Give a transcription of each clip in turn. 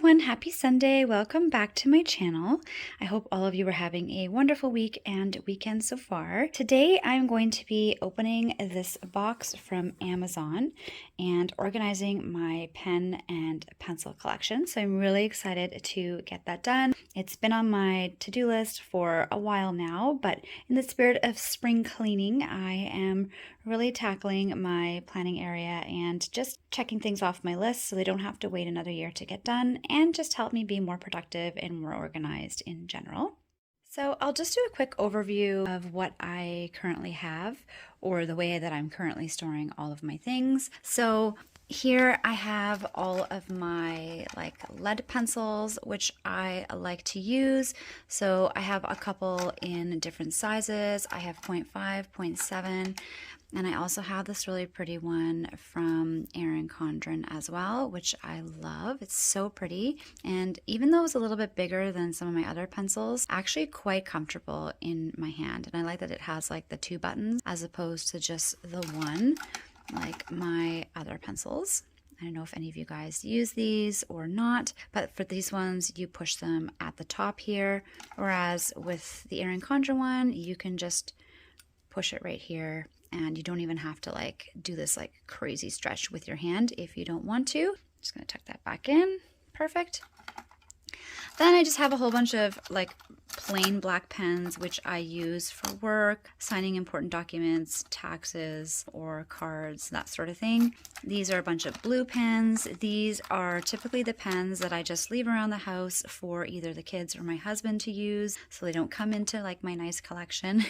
everyone, happy Sunday. Welcome back to my channel. I hope all of you are having a wonderful week and weekend so far. Today I'm going to be opening this box from Amazon and organizing my pen and pencil collection. So I'm really excited to get that done. It's been on my to-do list for a while now, but in the spirit of spring cleaning, I am really tackling my planning area and just checking things off my list so they don't have to wait another year to get done, and just help me be more productive and more organized in general. So I'll just do a quick overview of what I currently have, or the way that I'm currently storing all of my things. So here I have all of my lead pencils, which I like to use. So I have a couple in different sizes. I have 0.5, 0.7, and I also have this really pretty one from Erin Condren as well, which I love. It's so pretty. And even though it's a little bit bigger than some of my other pencils, actually quite comfortable in my hand. And I like that it has like the 2 buttons as opposed to just the one, like my other pencils. I don't know if any of you guys use these or not, but for these ones, you push them at the top here. Whereas with the Erin Condren one, you can just push it right here, and you don't even have to do this crazy stretch with your hand if you don't want to. Just gonna tuck that back in. Perfect. Then I just have a whole bunch of plain black pens, which I use for work, signing important documents, taxes, or cards, that sort of thing. These are a bunch of blue pens. These are typically the pens that I just leave around the house for either the kids or my husband to use, so they don't come into my nice collection.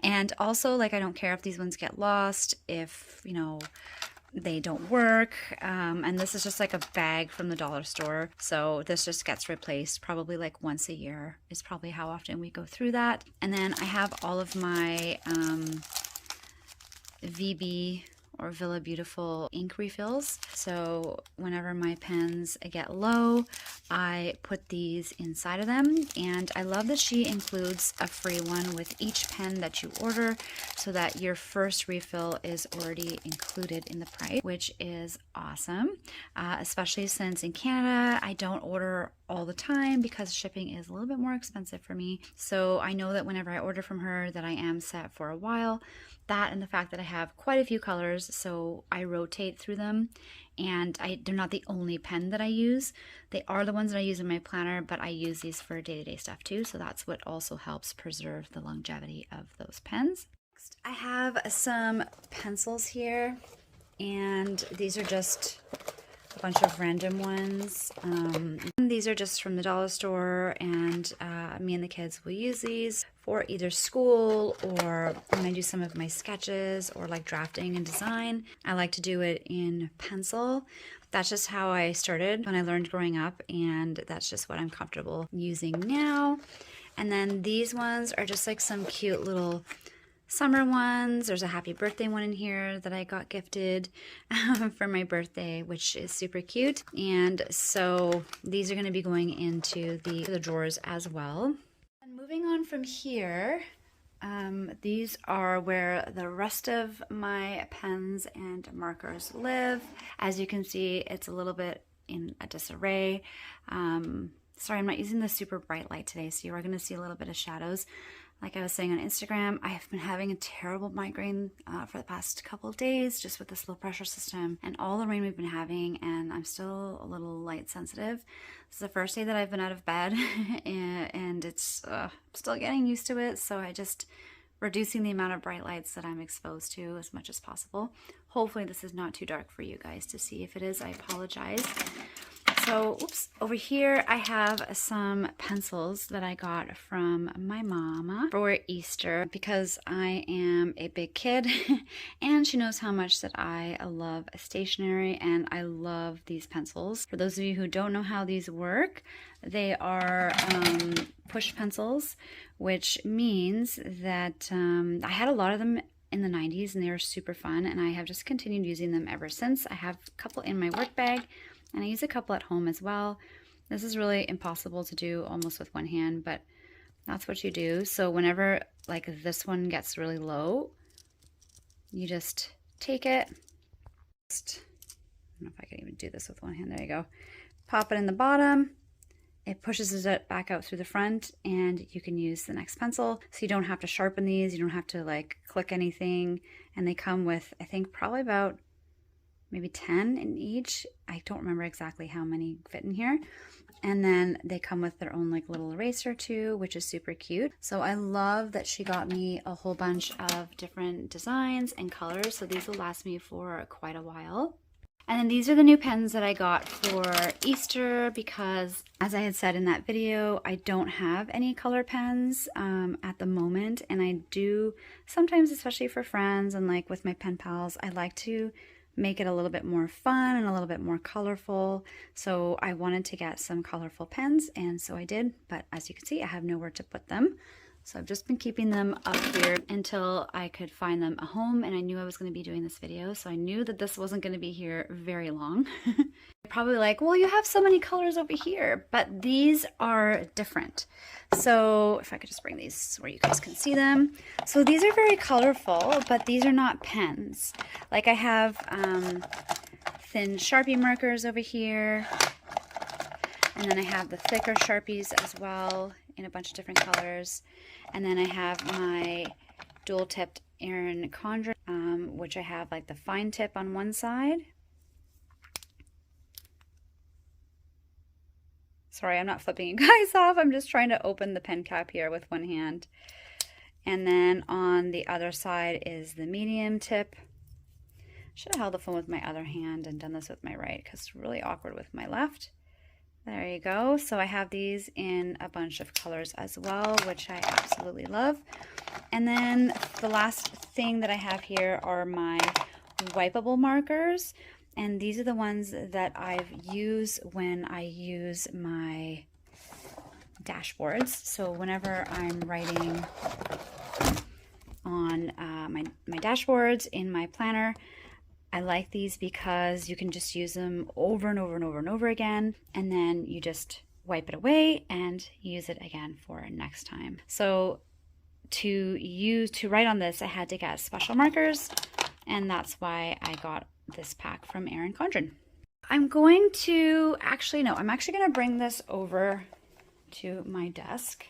And also, I don't care if these ones get lost, if, they don't work. And this is just a bag from the dollar store. So this just gets replaced probably once a year is probably how often we go through that. And then I have all of my VB or Villa Beautiful ink refills. So whenever my pens get low, I put these inside of them. And I love that she includes a free one with each pen that you order, so that your first refill is already included in the price, which is awesome. Especially since in Canada, I don't order all the time because shipping is a little bit more expensive for me. So I know that whenever I order from her that I am set for a while. That and the fact that I have quite a few colors, so I rotate through them, and they're not the only pen that I use. They are the ones that I use in my planner, but I use these for day-to-day stuff too, so that's what also helps preserve the longevity of those pens. Next, I have some pencils here, and these are just a bunch of random ones. These are just from the dollar store, and me and the kids will use these for either school or when I do some of my sketches or drafting and design. I like to do it in pencil. That's just how I started when I learned growing up, and that's just what I'm comfortable using now. And then these ones are just some cute little summer ones. There's a happy birthday one in here that I got gifted for my birthday, which is super cute. And so these are going to be going into the drawers as well. And moving on from here, these are where the rest of my pens and markers live. As you can see, it's a little bit in a disarray. Sorry, I'm not using the super bright light today, so you are going to see a little bit of shadows. Like I was saying on Instagram, I have been having a terrible migraine for the past couple of days, just with this low pressure system and all the rain we've been having, and I'm still a little light sensitive. This is the first day that I've been out of bed, and it's still getting used to it, so I just reducing the amount of bright lights that I'm exposed to as much as possible. Hopefully this is not too dark for you guys to see. If it is, I apologize. So, oops, over here I have some pencils that I got from my mama for Easter because I am a big kid and she knows how much that I love stationery, and I love these pencils. For those of you who don't know how these work, they are push pencils, which means that I had a lot of them in the 90s and they were super fun, and I have just continued using them ever since. I have a couple in my work bag, and I use a couple at home as well. This is really impossible to do almost with one hand, but that's what you do. So whenever this one gets really low, you just take it. I don't know if I can even do this with one hand. There you go. pop it in the bottom. It pushes it back out through the front, and you can use the next pencil. So you don't have to sharpen these. You don't have to like click anything. And they come with, I think, probably about maybe 10 in each. I don't remember exactly how many fit in here. And then they come with their own like little eraser too, which is super cute. So I love that she got me a whole bunch of different designs and colors. So these will last me for quite a while. And then these are the new pens that I got for Easter because, as I had said in that video, I don't have any color pens at the moment. And I do sometimes, especially for friends and like with my pen pals, I like to make it a little bit more fun and a little bit more colorful. So I wanted to get some colorful pens, and so I did. But as you can see, I have nowhere to put them. So I've just been keeping them up here until I could find them a home, and I knew I was going to be doing this video, so I knew that this wasn't going to be here very long. You're probably like, well, you have so many colors over here, but these are different. So if I could just bring these where you guys can see them. So these are very colorful, but these are not pens. Like I have thin Sharpie markers over here, and then I have the thicker Sharpies as well in a bunch of different colors. And then I have my dual tipped Erin Condren, which I have like the fine tip on one side. Sorry, I'm not flipping you guys off. I'm just trying to open the pen cap here with one hand. And then on the other side is the medium tip. Should have held the phone with my other hand and done this with my right because it's really awkward with my left. There you go. So I have these in a bunch of colors as well, which I absolutely love. And then the last thing that I have here are my wipeable markers. And these are the ones that I've used when I use my dashboards. So whenever I'm writing on my dashboards in my planner, I like these because you can just use them over and over and over and over again, and then you just wipe it away and use it again for next time. So to write on this, I had to get special markers, and that's why I got this pack from Erin Condren. I'm going to I'm actually going to bring this over to my desk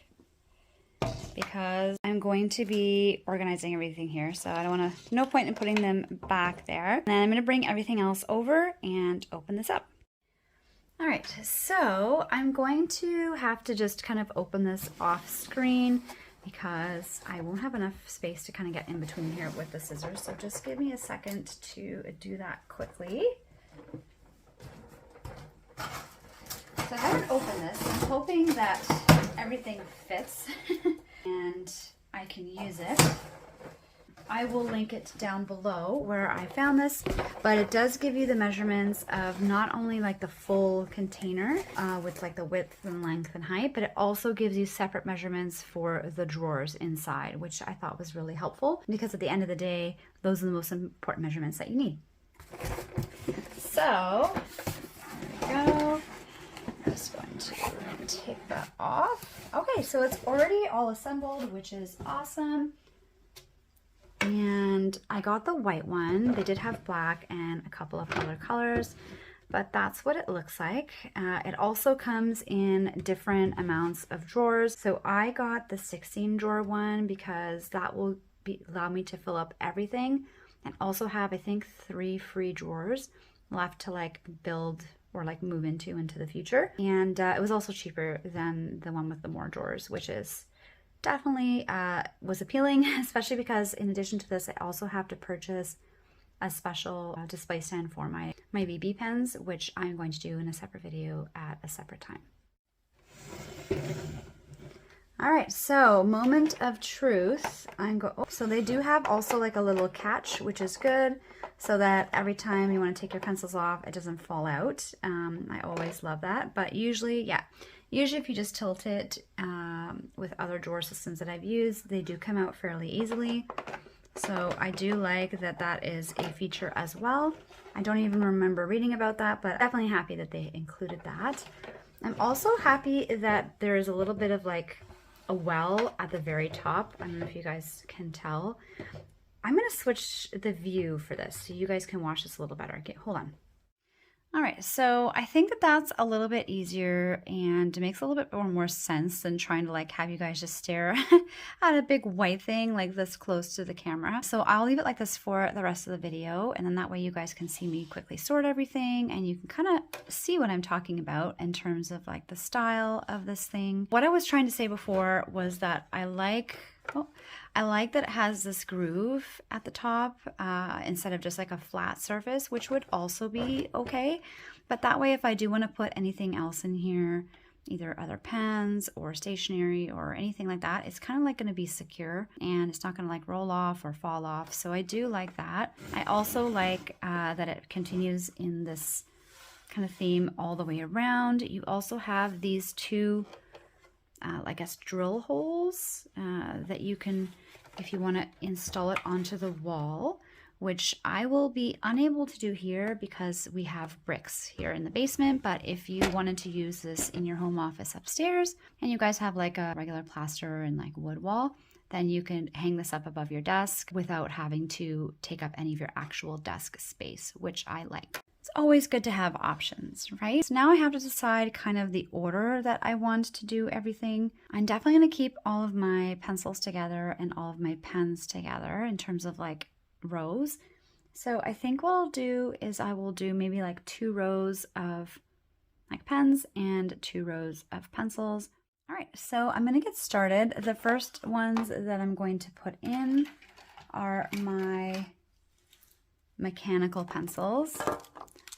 because I'm going to be organizing everything here. So I don't want to, no point in putting them back there. And then I'm going to bring everything else over and open this up. All right, so I'm going to have to just kind of open this off screen because I won't have enough space to kind of get in between here with the scissors. So just give me a second to do that quickly. So I haven't opened this. I'm hoping that everything fits and I can use it. I will link it down below where I found this, but it does give you the measurements of not only like the full container with like the width and length and height, but it also gives you separate measurements for the drawers inside, which I thought was really helpful because at the end of the day, those are the most important measurements that you need. So, there we go. I'm just going to take that off. Okay, so it's already all assembled, which is awesome. And I got the white one. They did have black and a couple of other colors, but that's what it looks like. It also comes in different amounts of drawers. So I got the 16 drawer one because that will allow me to fill up everything and also have, I think, 3 free drawers left to like build or like move into the future. And it was also cheaper than the one with the more drawers, which is definitely was appealing, especially because in addition to this, I also have to purchase a special display stand for my BB pens, which I'm going to do in a separate video at a separate time. All right, so moment of truth. So they do have also like a little catch, which is good, so that every time you want to take your pencils off, it doesn't fall out. I always love that, but usually if you just tilt it with other drawer systems that I've used, they do come out fairly easily. So I do like that that is a feature as well. I don't even remember reading about that, but definitely happy that they included that. I'm also happy that there is a little bit of like a well at the very top. I don't know if you guys can tell. I'm going to switch the view for this so you guys can watch this a little better. Okay, hold on. All right, so I think that that's a little bit easier and makes a little bit more sense than trying to like have you guys just stare at a big white thing like this close to the camera. So I'll leave it like this for the rest of the video, and then that way you guys can see me quickly sort everything and you can kind of see what I'm talking about in terms of like the style of this thing. What I was trying to say before was that I like that it has this groove at the top instead of just like a flat surface, which would also be okay. But that way, if I do want to put anything else in here, either other pens or stationery or anything like that, it's kind of like going to be secure and it's not going to like roll off or fall off. So I do like that. I also like that it continues in this kind of theme all the way around. You also have these two I guess drill holes that you can, if you want to install it onto the wall, which I will be unable to do here because we have bricks here in the basement. But if you wanted to use this in your home office upstairs and you guys have like a regular plaster and like wood wall, then you can hang this up above your desk without having to take up any of your actual desk space, which I like. It's always good to have options, right? So now I have to decide kind of the order that I want to do everything. I'm definitely going to keep all of my pencils together and all of my pens together in terms of like rows. So I think what I'll do is I will do maybe like 2 rows of like pens and 2 rows of pencils. All right, so I'm going to get started. The first ones that I'm going to put in are my mechanical pencils.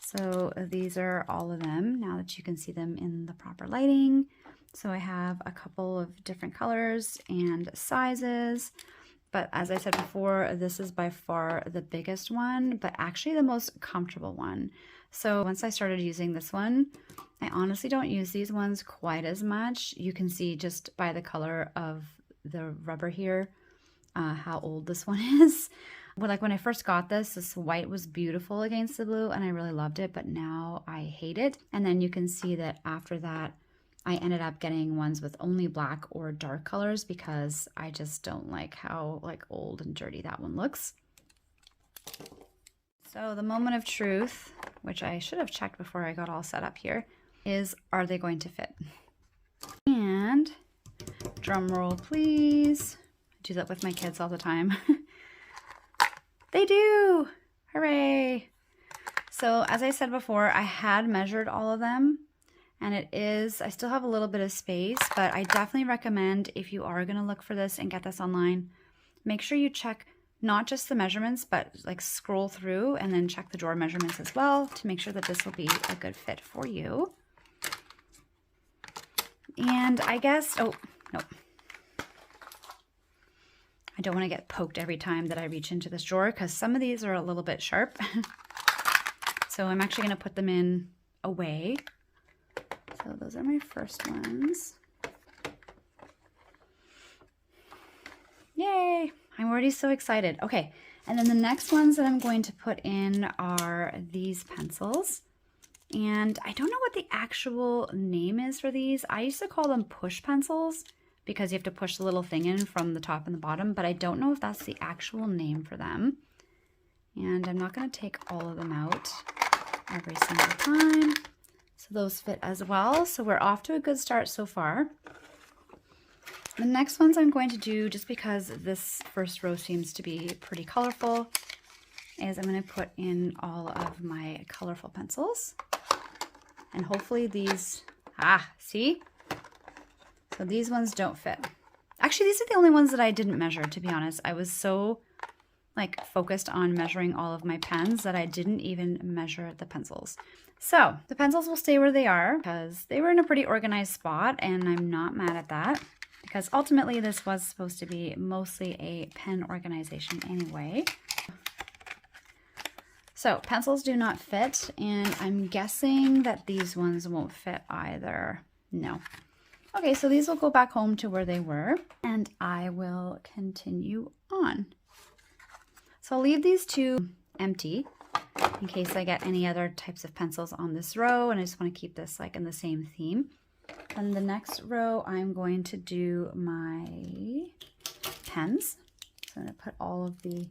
So these are all of them now that you can see them in the proper lighting. So I have a couple of different colors and sizes, but as I said before, this is by far the biggest one, but actually the most comfortable one. So once I started using this one, I honestly don't use these ones quite as much. You can see just by the color of the rubber here how old this one is. Like when I first got this white was beautiful against the blue and I really loved it, but now I hate it. And then you can see that after that, I ended up getting ones with only black or dark colors because I just don't like how like old and dirty that one looks. So the moment of truth, which I should have checked before I got all set up here, is are they going to fit? And drum roll please. I do that with my kids all the time. They do! Hooray! So as I said before, I had measured all of them and it is, I still have a little bit of space, but I definitely recommend if you are going to look for this and get this online, make sure you check not just the measurements, but like scroll through and then check the drawer measurements as well to make sure that this will be a good fit for you. And I guess, oh, no. I don't want to get poked every time that I reach into this drawer because some of these are a little bit sharp. So I'm actually going to put them in away. So those are my first ones. Yay! I'm already so excited. Okay, and then the next ones that I'm going to put in are these pencils. And I don't know what the actual name is for these. I used to call them push pencils, because you have to push the little thing in from the top and the bottom, but I don't know if that's the actual name for them. And I'm not going to take all of them out every single time. So those fit as well. So we're off to a good start so far. The next ones I'm going to do, just because this first row seems to be pretty colorful, is I'm going to put in all of my colorful pencils. And hopefully these, see? So these ones don't fit. Actually, these are the only ones that I didn't measure, to be honest. I was so like focused on measuring all of my pens that I didn't even measure the pencils. So the pencils will stay where they are because they were in a pretty organized spot, and I'm not mad at that because ultimately this was supposed to be mostly a pen organization anyway. So pencils do not fit, and I'm guessing that these ones won't fit either. No. Okay, so these will go back home to where they were, and I will continue on. So I'll leave these two empty in case I get any other types of pencils on this row, and I just want to keep this like in the same theme. And the next row, I'm going to do my pens. So I'm going to put all of the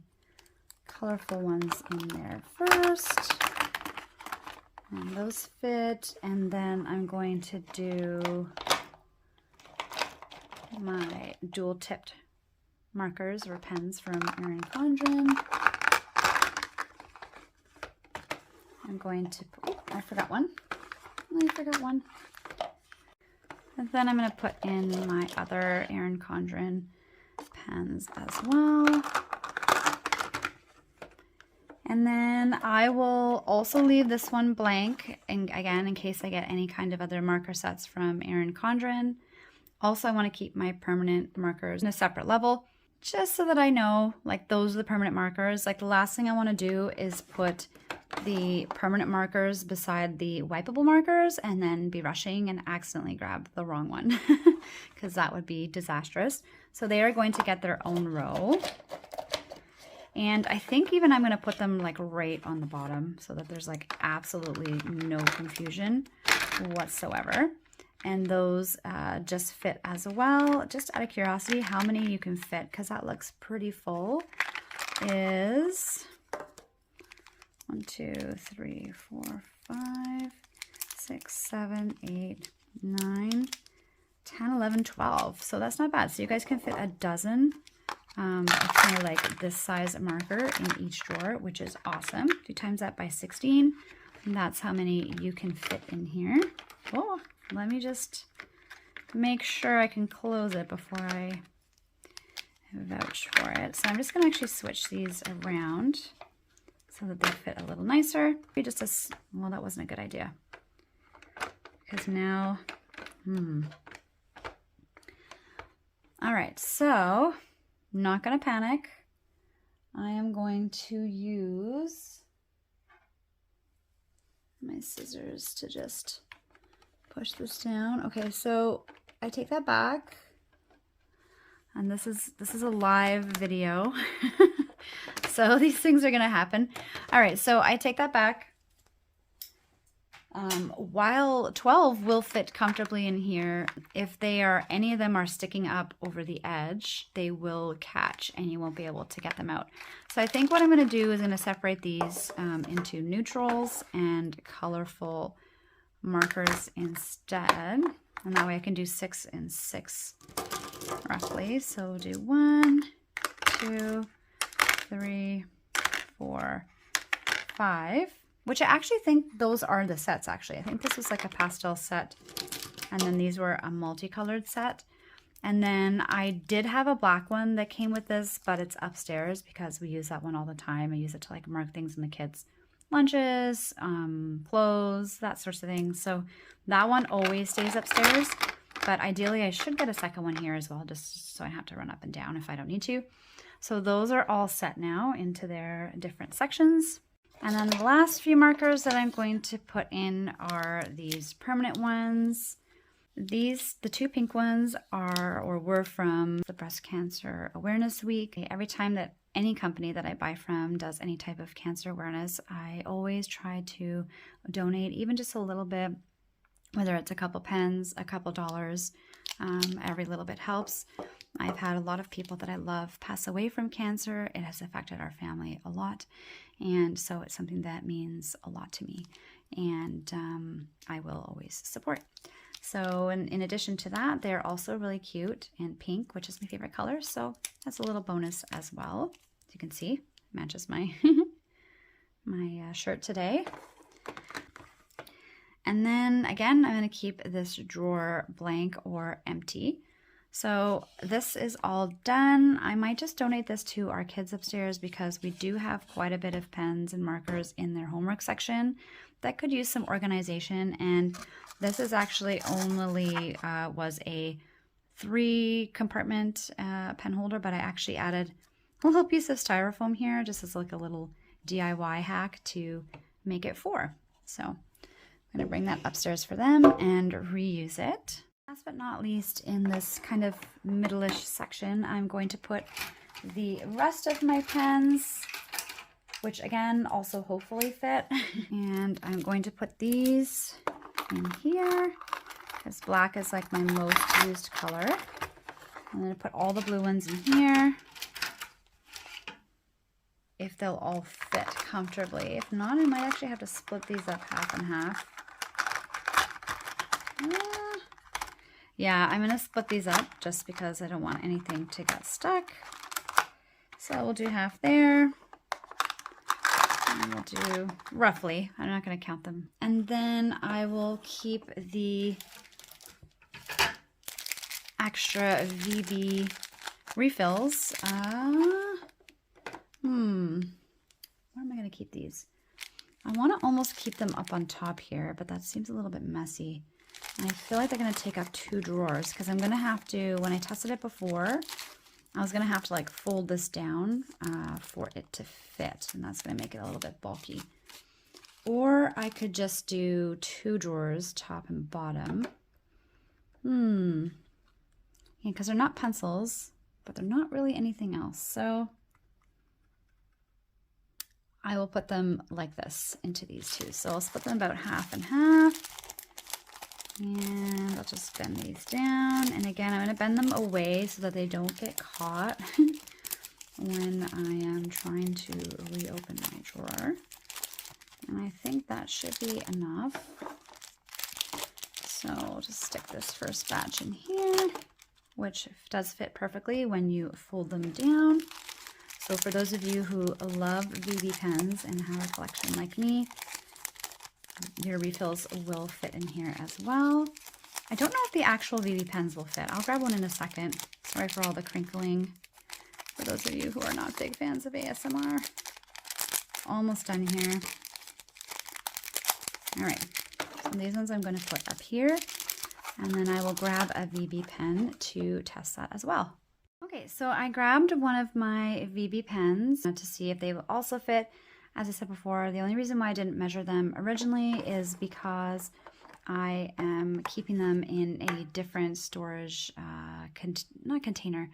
colorful ones in there first. And those fit, and then I'm going to do my dual tipped markers or pens from Erin Condren. I'm going to, oh, I forgot one. I forgot one. And then I'm going to put in my other Erin Condren pens as well. And then I will also leave this one blank, and again, in case I get any kind of other marker sets from Erin Condren. Also, I want to keep my permanent markers in a separate level, just so that I know, like, those are the permanent markers. Like, the last thing I want to do is put the permanent markers beside the wipeable markers and then be rushing and accidentally grab the wrong one, because that would be disastrous. So they are going to get their own row. And I think even I'm going to put them like right on the bottom so that there's like absolutely no confusion whatsoever. And those just fit as well. Just out of curiosity, how many you can fit, because that looks pretty full, is 1, 2, 3, 4, 5, 6, 7, 8, 9, 10, 11, 12. So that's not bad. So you guys can fit a dozen. Kind of like this size marker in each drawer, which is awesome. If you times that by 16, that's how many you can fit in here. Oh, let me just make sure I can close it before I vouch for it. So I'm just going to actually switch these around so that they fit a little nicer. Well, that wasn't a good idea, because now, all right, so not going to panic. I am going to use my scissors to just push this down. Okay, so I take that back, and this is a live video. So these things are going to happen. All right, so I take that back. While 12 will fit comfortably in here, if any of them are sticking up over the edge, they will catch and you won't be able to get them out. So I think what I'm going to do is going to separate these into neutrals and colorful markers instead. And that way I can do 6 and 6 roughly. So we'll do 1, 2, 3, 4, 5. Which I actually think those are the sets, actually. I think this was like a pastel set, and then these were a multicolored set. And then I did have a black one that came with this, but it's upstairs because we use that one all the time. I use it to like mark things in the kids' lunches, clothes, that sorts of things. So that one always stays upstairs, but ideally I should get a second one here as well, just so I have to run up and down if I don't need to. So those are all set now into their different sections. And then the last few markers that I'm going to put in are these permanent ones. The 2 pink ones were from the Breast Cancer Awareness Week. Every time that any company that I buy from does any type of cancer awareness, I always try to donate even just a little bit, whether it's a couple pens, a couple dollars. Every little bit helps. I've had a lot of people that I love pass away from cancer. It has affected our family a lot. And so it's something that means a lot to me. And I will always support. So in addition to that, they're also really cute and pink, which is my favorite color. So that's a little bonus as well. As you can see, matches my, my shirt today. And then again, I'm going to keep this drawer blank or empty. So this is all done. I might just donate this to our kids upstairs because we do have quite a bit of pens and markers in their homework section that could use some organization. And this is actually only was a 3 compartment pen holder, but I actually added a little piece of styrofoam here just as like a little DIY hack to make it 4. So I'm going to bring that upstairs for them and reuse it. Last but not least, in this kind of middle-ish section, I'm going to put the rest of my pens, which again also hopefully fit. And I'm going to put these in here because black is like my most used color. I'm going to put all the blue ones in here. if they'll all fit comfortably. If not, I might actually have to split these up half and half. Yeah, I'm going to split these up just because I don't want anything to get stuck. So we'll do half there. And we'll do roughly. I'm not going to count them. And then I will keep the extra VB refills. Where am I going to keep these? I want to almost keep them up on top here, but that seems a little bit messy. And I feel like they're going to take up 2 drawers because I'm going to have to, when I tested it before, I was going to have to like fold this down for it to fit. And that's going to make it a little bit bulky. Or I could just do 2 drawers, top and bottom. Yeah, because they're not pencils, but they're not really anything else. So I will put them like this into these two. So I'll split them about half and half. And I'll just bend these down. And again, I'm going to bend them away so that they don't get caught when I am trying to reopen my drawer. And I think that should be enough. So I'll just stick this first batch in here, which does fit perfectly when you fold them down. So for those of you who love VB pens and have a collection like me, your refills will fit in here as well. I don't know if the actual VB pens will fit. I'll grab one in a second. Sorry for all the crinkling. For those of you who are not big fans of ASMR. Almost done here. All right, so these ones I'm going to put up here, and then I will grab a VB pen to test that as well. Okay, so I grabbed one of my VB pens to see if they will also fit. As I said before, the only reason why I didn't measure them originally is because I am keeping them in a different storage, not container.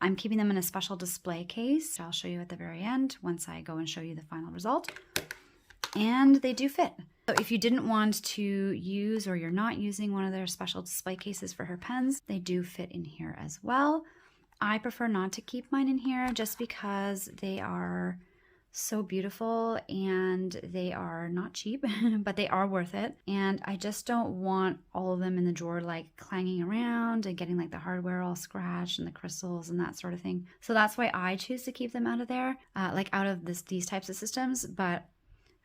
I'm keeping them in a special display case. I'll show you at the very end once I go and show you the final result. And they do fit. So if you didn't want to use, or you're not using one of their special display cases for her pens, they do fit in here as well. I prefer not to keep mine in here just because they are so beautiful and they are not cheap, but they are worth it. And I just don't want all of them in the drawer like clanging around and getting like the hardware all scratched and the crystals and that sort of thing. So that's why I choose to keep them out of there, like out of these types of systems. But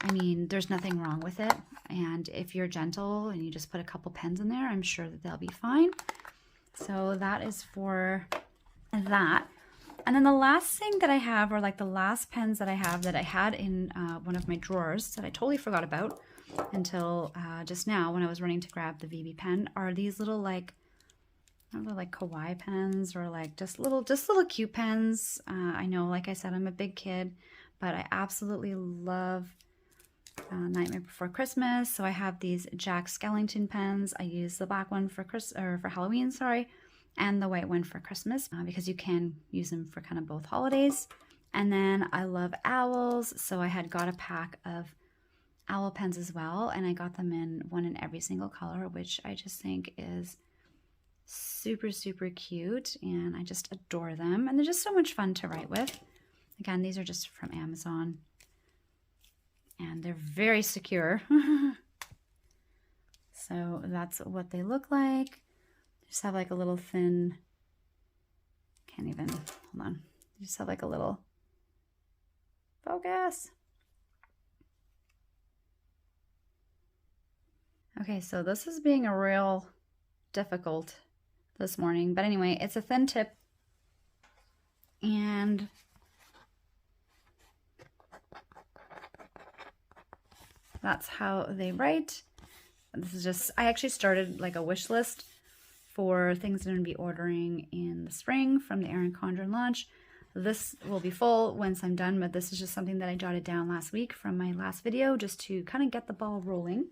I mean, there's nothing wrong with it. And if you're gentle and you just put a couple pens in there, I'm sure that they'll be fine. So that is for that. And then the last thing that I have, or like the last pens that I have that I had in one of my drawers that I totally forgot about until just now when I was running to grab the VB pen, are these little like, I don't know, like kawaii pens, or like just little cute pens. I know, like I said, I'm a big kid, but I absolutely love Nightmare Before Christmas. So I have these Jack Skellington pens. I use the black one for Halloween, sorry, and the white one for Christmas because you can use them for kind of both holidays. And then I love owls, so I had got a pack of owl pens as well, and I got them in one in every single color, which I just think is super, super cute, and I just adore them, and they're just so much fun to write with. Again, these are just from Amazon, and they're very secure. So that's what they look like. Just have like a little thin, can't even, hold on. You just have like a little focus. Okay, so this is being a real difficult this morning, but anyway, it's a thin tip, and that's how they write. This is just, I actually started like a wish list for things I'm going to be ordering in the spring from the Erin Condren launch. This will be full once I'm done, but this is just something that I jotted down last week from my last video just to kind of get the ball rolling.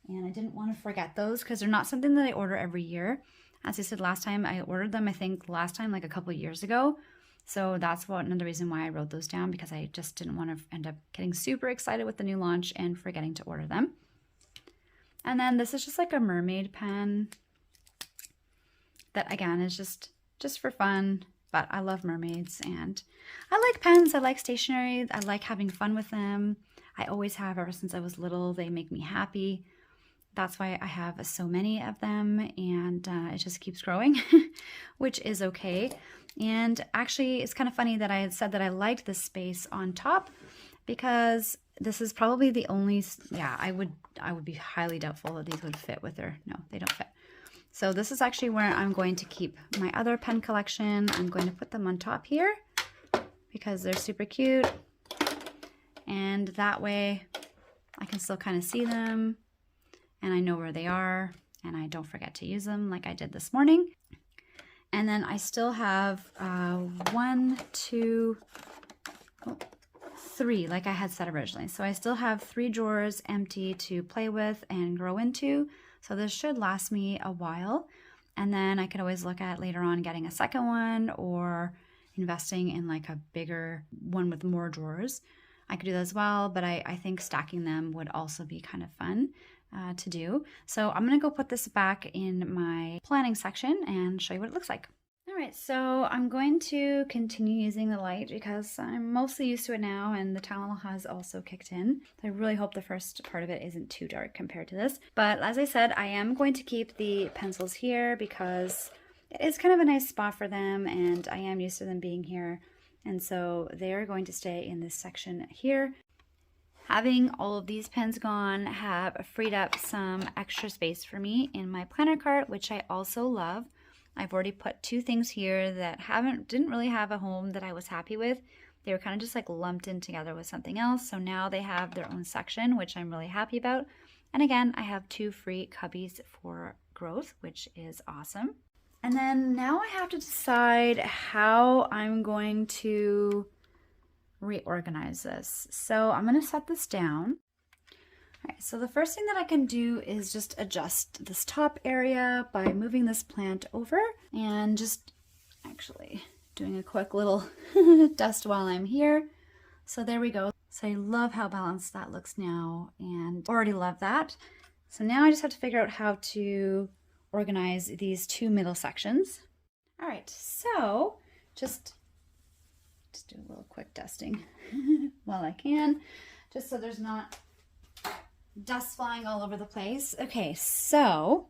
And I didn't want to forget those because they're not something that I order every year. As I said last time, I ordered them, I think last time like a couple of years ago. So that's another reason why I wrote those down, because I just didn't want to end up getting super excited with the new launch and forgetting to order them. And then this is just like a mermaid pen that again is just for fun. but I love mermaids, and I like pens. I like stationery. I like having fun with them. I always have ever since I was little. They make me happy. That's why I have so many of them, and it just keeps growing, which is okay. And actually, it's kind of funny that I had said that I liked this space on top, because this is probably the only, yeah, I would be highly doubtful that these would fit with their, no, they don't fit. So this is actually where I'm going to keep my other pen collection. I'm going to put them on top here because they're super cute. And that way I can still kind of see them and I know where they are and I don't forget to use them like I did this morning. And then I still have 3, like I had said originally. So I still have 3 drawers empty to play with and grow into. So this should last me a while. And then I could always look at later on getting a second one or investing in like a bigger one with more drawers. I could do that as well, but I think stacking them would also be kind of fun to do. So I'm gonna go put this back in my planning section and show you what it looks like. All right, so I'm going to continue using the light because I'm mostly used to it now and the Tylenol has also kicked in. I really hope the first part of it isn't too dark compared to this. But as I said, I am going to keep the pencils here because it is kind of a nice spot for them and I am used to them being here. And so they're going to stay in this section here. Having all of these pens gone have freed up some extra space for me in my planner cart, which I also love. I've already put 2 things here that didn't really have a home that I was happy with. They were kind of just like lumped in together with something else. So now they have their own section, which I'm really happy about. And again, I have 2 free cubbies for growth, which is awesome. And then now I have to decide how I'm going to reorganize this. So I'm going to set this down. All right, so the first thing that I can do is just adjust this top area by moving this plant over and just actually doing a quick little dust while I'm here. So there we go. So I love how balanced that looks now and already love that. So now I just have to figure out how to organize these 2 middle sections. All right, so just do a little quick dusting while I can, just so there's not dust flying all over the place. Okay, so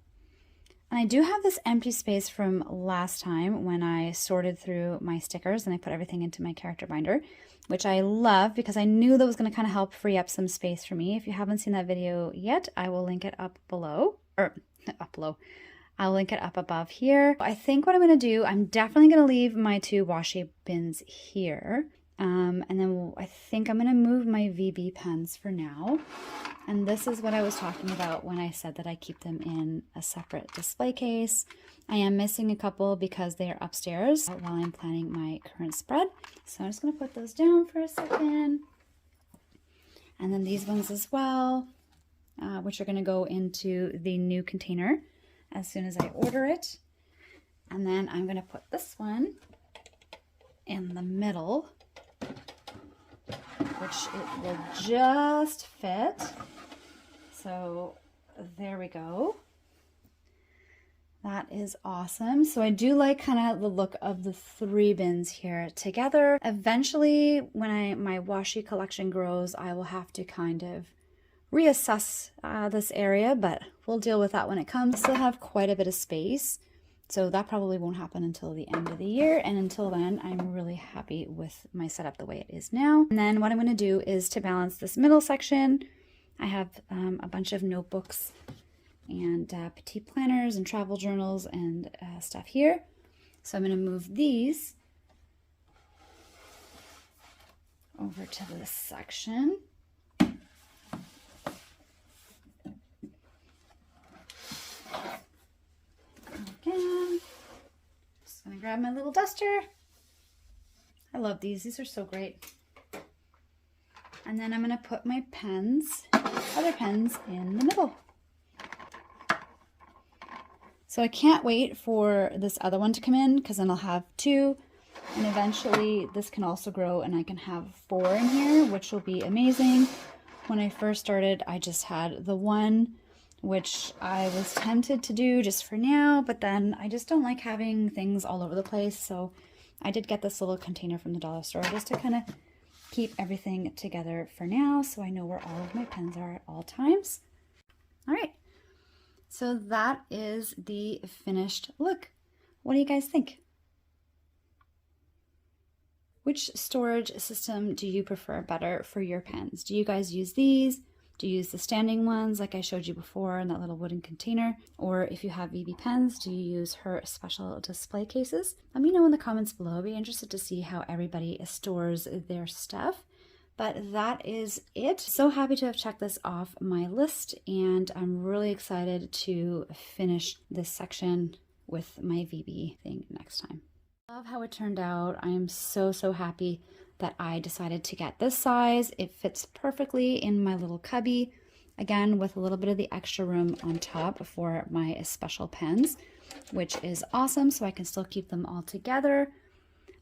I do have this empty space from last time when I sorted through my stickers and I put everything into my character binder, which I love because I knew that was going to kind of help free up some space for me. If you haven't seen that video yet, I will link it up below, or up below. I'll link it up above here. I think what I'm going to do, I'm definitely going to leave my 2 washi bins here. And then I think I'm going to move my VB pens for now. And this is what I was talking about when I said that I keep them in a separate display case. I am missing a couple because they are upstairs while I'm planning my current spread. So I'm just going to put those down for a second. And then these ones as well, which are going to go into the new container as soon as I order it. And then I'm going to put this one in the middle, which it will just fit. So there we go. That is awesome. So I do like kind of the look of the 3 bins here together. Eventually, when my washi collection grows, I will have to kind of reassess this area, but we'll deal with that when it comes. I still have quite a bit of space, so that probably won't happen until the end of the year, and until then I'm really happy with my setup the way it is now. And then what I'm going to do is to balance this middle section, I have a bunch of notebooks and petite planners and travel journals and stuff here. So I'm going to move these over to this section. Again, just gonna grab my little duster. I love these. These are so great. And then I'm gonna put my pens, other pens, in the middle. So I can't wait for this other one to come in because then I'll have 2, and eventually this can also grow and I can have 4 in here, which will be amazing. When I first started, I just had the 1, which I was tempted to do just for now, but then I just don't like having things all over the place. So I did get this little container from the dollar store just to kind of keep everything together for now, so I know where all of my pens are at all times. All right, so that is the finished look. What do you guys think? Which storage system do you prefer better for your pens? Do you guys use these? Do you use the standing ones like I showed you before in that little wooden container? Or if you have VB pens, do you use her special display cases? Let me know in the comments below. I'd be interested to see how everybody stores their stuff. But that is it. So happy to have checked this off my list, and I'm really excited to finish this section with my VB thing next time. I love how it turned out. I am so happy that I decided to get this size. It fits perfectly in my little cubby, again with a little bit of the extra room on top for my special pens, which is awesome, so I can still keep them all together.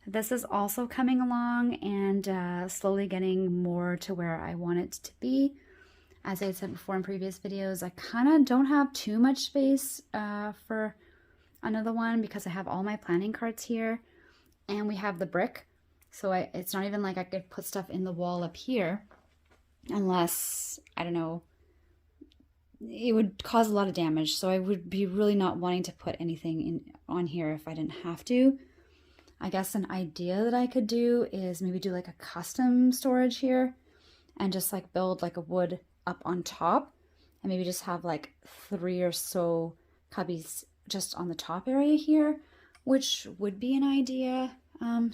This is also coming along and slowly getting more to where I want it to be. As I had said before in previous videos, I kind of don't have too much space for another one because I have all my planning cards here and we have the brick. So it's not even like I could put stuff in the wall up here unless, I don't know, it would cause a lot of damage. So I would be really not wanting to put anything on here if I didn't have to. I guess an idea that I could do is maybe do like a custom storage here and just like build like a wood up on top and maybe just have like 3 or so cubbies just on the top area here, which would be an idea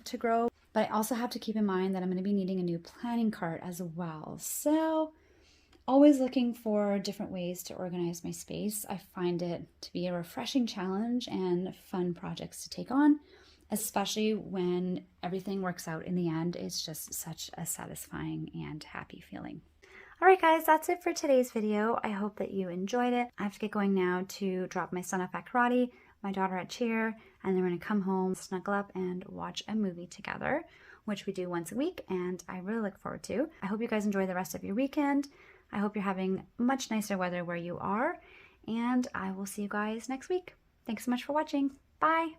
to grow. But I also have to keep in mind that I'm going to be needing a new planning cart as well. So always looking for different ways to organize my space. I find it to be a refreshing challenge and fun projects to take on, especially when everything works out in the end. It's just such a satisfying and happy feeling. All right, guys, that's it for today's video. I hope that you enjoyed it. I have to get going now to drop my son off at karate, my daughter at cheer, and then we're gonna come home, snuggle up, and watch a movie together, which we do once a week, and I really look forward to. I hope you guys enjoy the rest of your weekend. I hope you're having much nicer weather where you are, and I will see you guys next week. Thanks so much for watching. Bye.